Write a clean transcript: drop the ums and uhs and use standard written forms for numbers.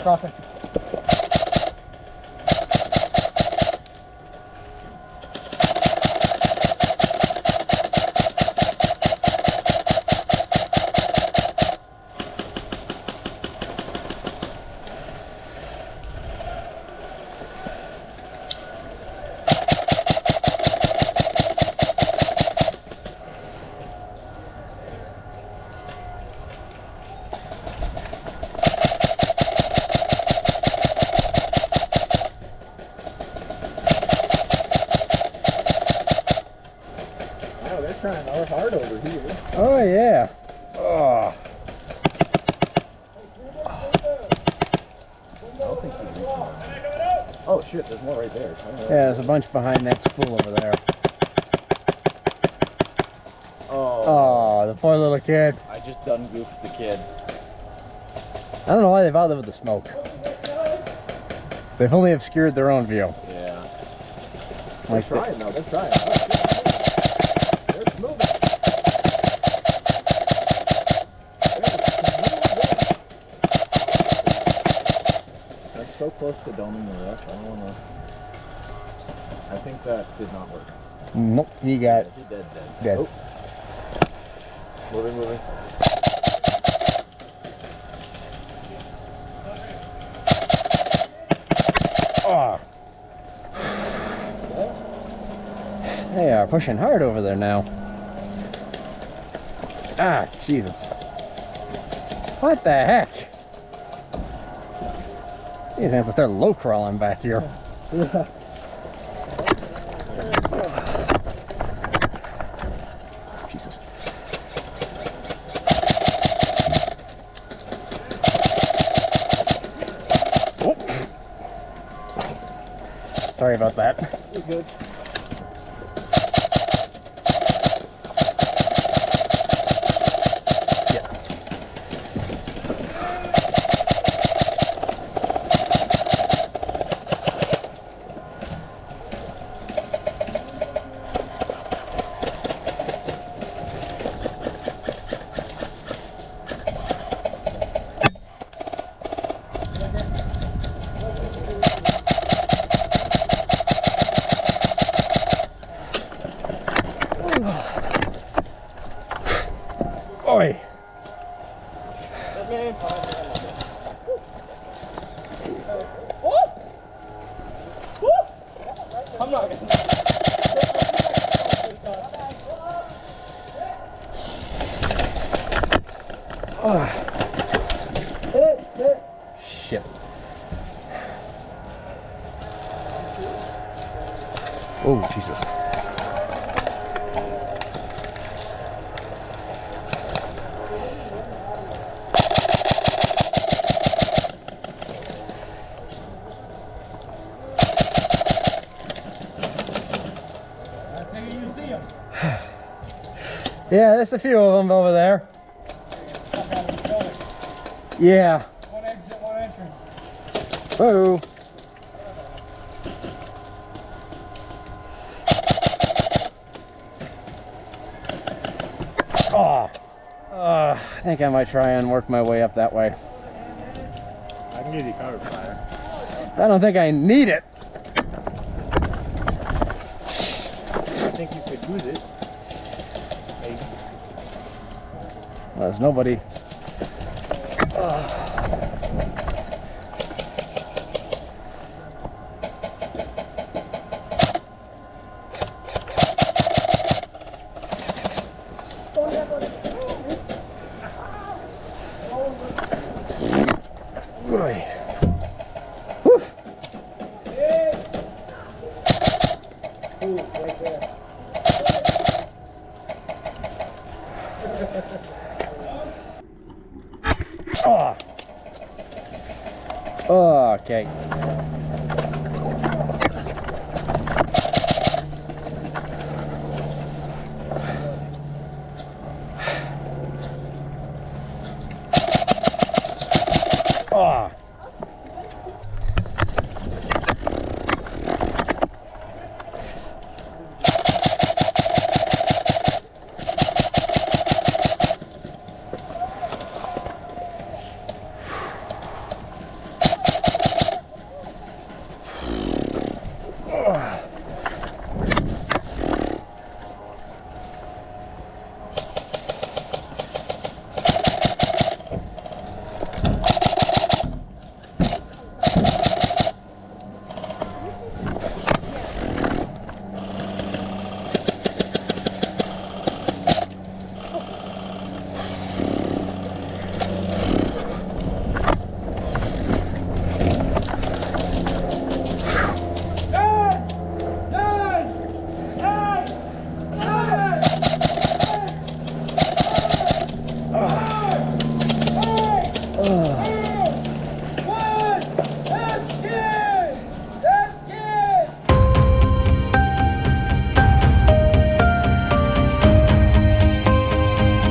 crossing. Trying our hard over here. Oh yeah. Oh. I don't think he's reaching out. Oh shit, there's more right there. Yeah, there's a bunch behind that spool over there. Oh, the poor little kid. I just done goofed the kid. I don't know why they bother with the smoke. They've only obscured their own view. Yeah. Like they're trying though, they're trying. Oh, shit. They're moving. They're so close to doming the wreck, I don't wanna... I think that did not work. Nope, he got He dead. dead. Oh. Moving. Oh. They are pushing hard over there now. Ah, Jesus. What the heck? You're gonna have to start low crawling back here. Yeah. Jesus. Oh. Sorry about that. You're good. Oi! I'm not gonna... Shit. Oh, Jesus. Yeah, there's a few of them over there. Yeah. One exit, one entrance. Whoa. Oh. I think I might try and work my way up that way. I can give you cover fire. I don't think I need it. I think you could use it. Maybe. Well, there's nobody. Oh, okay. Oh. Oh.